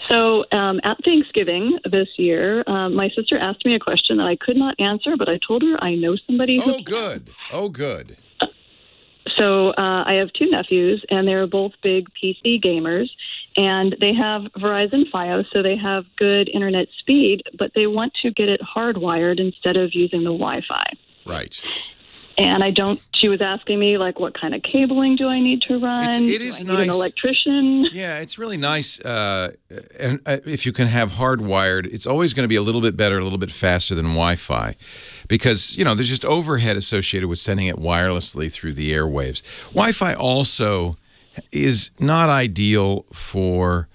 So at Thanksgiving this year, my sister asked me a question that I could not answer, but I told her I know somebody who Oh, good. Oh, good. So I have two nephews, and they're both big PC gamers, and they have Verizon Fios, so they have good internet speed, but they want to get it hardwired instead of using the Wi-Fi. Right. And she was asking me, like, what kind of cabling do I need to run? It is do I nice. need an electrician? Yeah, it's really nice. And if you can have hardwired, it's always going to be a little bit better, a little bit faster than Wi-Fi. Because, there's just overhead associated with sending it wirelessly through the airwaves. Wi-Fi also is not ideal for,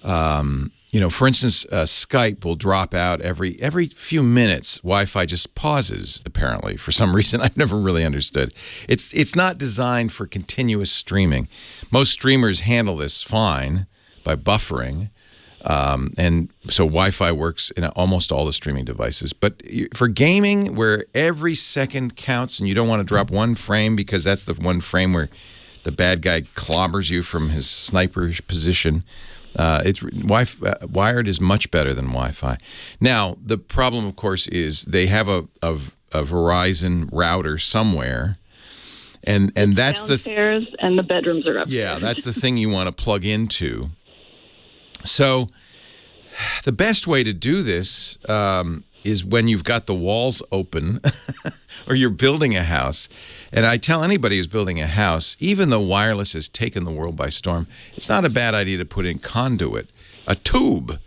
for instance, Skype will drop out every few minutes. Wi-Fi just pauses, apparently, for some reason I've never really understood. It's not designed for continuous streaming. Most streamers handle this fine by buffering. And so Wi-Fi works in almost all the streaming devices. But for gaming, where every second counts and you don't want to drop one frame because that's the one frame where the bad guy clobbers you from his sniper position, wired is much better than Wi-Fi. Now, the problem, of course, is they have a Verizon router somewhere. And that's downstairs, and the bedrooms are upstairs. Yeah, that's the thing you want to plug into. So the best way to do this is when you've got the walls open or you're building a house. And I tell anybody who's building a house, even though wireless has taken the world by storm, it's not a bad idea to put in conduit, a tube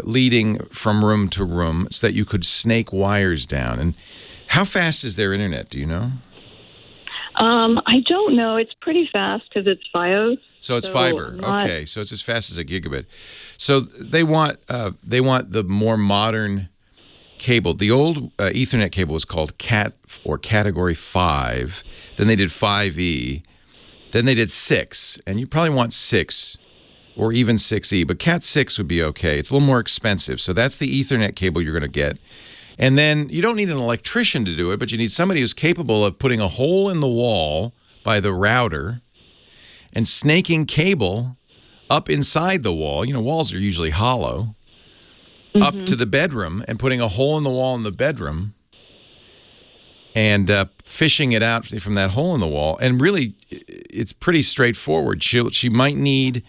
leading from room to room so that you could snake wires down. And how fast is their internet? Do you know? I don't know. It's pretty fast because it's Fios. So it's fiber. Okay, so it's as fast as a gigabit. So they want the more modern cable. The old Ethernet cable was called Cat or Category 5. Then they did 5E. Then they did 6, and you probably want 6 or even 6E. But Cat 6 would be okay. It's a little more expensive. So that's the Ethernet cable you're going to get. And then you don't need an electrician to do it, but you need somebody who's capable of putting a hole in the wall by the router and snaking cable up inside the wall. Walls are usually hollow. Up to the bedroom and putting a hole in the wall in the bedroom and fishing it out from that hole in the wall. And really, it's pretty straightforward. She might need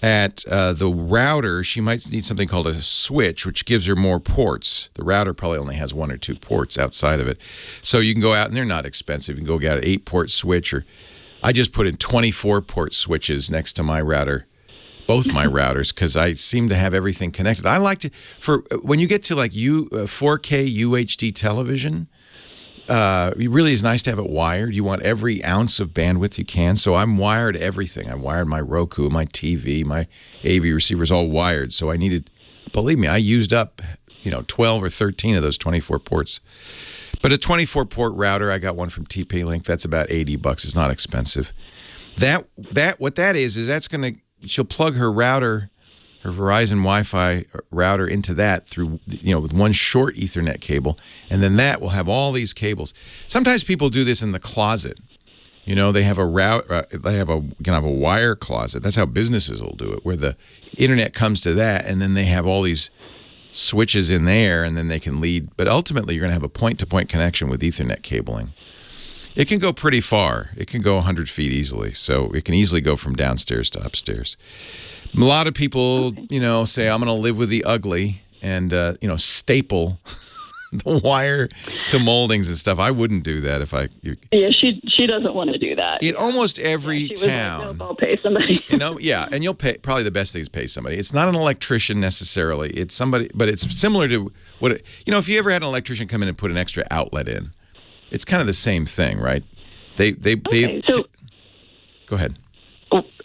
at the router, she might need something called a switch, which gives her more ports. The router probably only has 1 or 2 ports outside of it. So you can go out, and they're not expensive. You can go get an 8-port switch, or I just put in 24-port switches next to my router, both my routers, because I seem to have everything connected. I like to, when you get to like 4K UHD television, it really is nice to have it wired. You want every ounce of bandwidth you can. So I'm wired everything. I wired my Roku, my TV, my AV receivers all wired. So I needed, believe me, I used up 12 or 13 of those 24 ports. But a 24-port router, I got one from TP-Link. That's about $80. It's not expensive. What that is that's going to, she'll plug her router, her Verizon Wi-Fi router into that through, with one short Ethernet cable, and then that will have all these cables. Sometimes people do this in the closet. They have a kind of a wire closet. That's how businesses will do it, where the internet comes to that, and then they have all these switches in there, and then they can lead. But ultimately, you're going to have a point-to-point connection with Ethernet cabling. It can go pretty far. It can go 100 feet easily. So it can easily go from downstairs to upstairs. A lot of people, say, I'm going to live with the ugly and, staple the wire to moldings and stuff. I wouldn't do that if Yeah, she doesn't want to do that. In almost every town. Was like, nope, I'll pay somebody. Yeah, and you'll pay, probably the best thing is pay somebody. It's not an electrician necessarily. It's somebody, but it's similar to what, if you ever had an electrician come in and put an extra outlet in, it's kind of the same thing, right? Go ahead.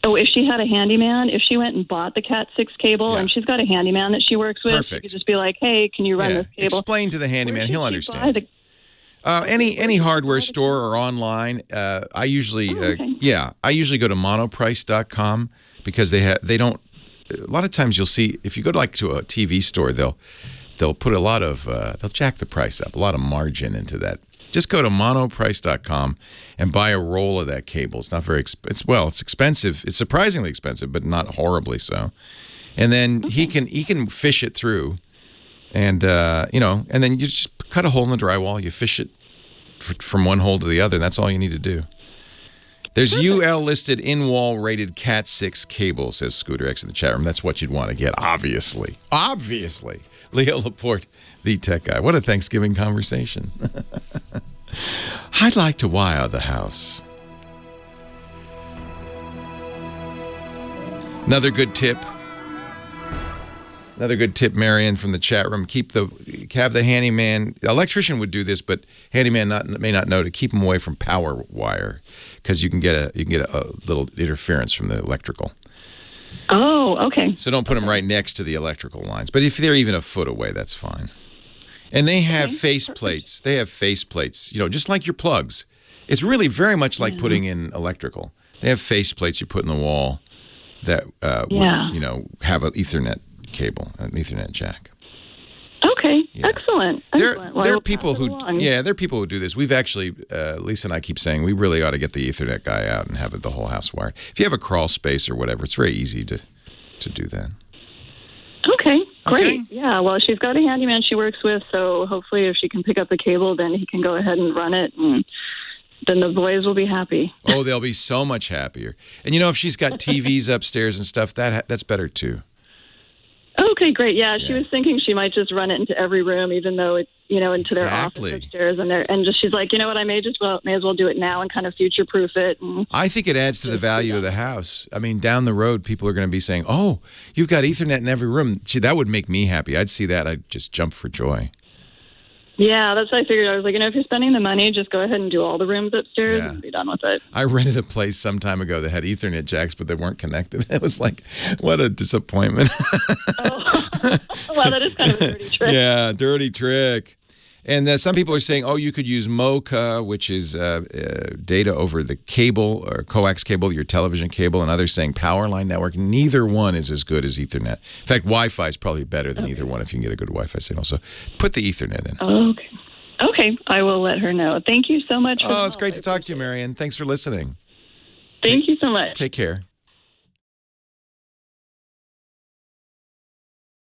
Oh, if she had a handyman, if she went and bought the Cat 6 cable and she's got a handyman that she works with, Perfect. She could just be like, hey, can you run this cable? Explain to the handyman. He'll understand. Any hardware store or online, I usually go to monoprice.com because they don't, a lot of times you'll see, if you go to a TV store, they'll put a lot of, they'll jack the price up, a lot of margin into that. Just go to monoprice.com and buy a roll of that cable. It's not very expensive. Well, it's expensive. It's surprisingly expensive, but not horribly so. and then he can fish it through, and and then you just cut a hole in the drywall. You fish it from one hole to the other. That's all you need to do. There's UL listed in-wall rated Cat 6 cable, says Scooter X in the chat room. That's what you'd want to get, obviously. Obviously. Leo Laporte, the tech guy. What a Thanksgiving conversation. I'd like to wire the house. Another good tip, Marion, from the chat room. Have the handyman. The electrician would do this, but handyman may not know to keep him away from power wire, because you can get a little interference from the electrical. Oh, okay. So don't put them right next to the electrical lines. But if they're even a foot away, that's fine. And they have face plates. They have face plates, just like your plugs. It's really very much like putting in electrical. They have face plates you put in the wall that would, have an Ethernet cable, an Ethernet jack. Okay, excellent. There are people who do this. We've actually, Lisa and I keep saying, we really ought to get the Ethernet guy out and have the whole house wired. If you have a crawl space or whatever, it's very easy to do that. Okay, great. Okay. Yeah, well, she's got a handyman she works with, so hopefully if she can pick up the cable, then he can go ahead and run it, and then the boys will be happy. Oh, they'll be so much happier. And if she's got TVs upstairs and stuff, that's better too. Okay, great. Yeah, she was thinking she might just run it into every room, even though it's, into their office upstairs. And she's like, you know what, I may as well do it now and kind of future-proof it. I think it adds to the value of the house. I mean, down the road, people are going to be saying, oh, you've got Ethernet in every room. See, that would make me happy. I'd see that. I'd just jump for joy. Yeah, that's what I figured. I was like, if you're spending the money, just go ahead and do all the rooms upstairs and be done with it. I rented a place some time ago that had Ethernet jacks, but they weren't connected. It was like, what a disappointment. Well, that is kind of a dirty trick. Yeah, dirty trick. And some people are saying, you could use MoCA, which is data over the cable or coax cable, your television cable, and others saying power line network. Neither one is as good as Ethernet. In fact, Wi-Fi is probably better than either one if you can get a good Wi-Fi signal. So put the Ethernet in. Okay, I will let her know. Thank you so much. It's great to talk to you, Marion. Thanks for listening. Thank you so much. Take care.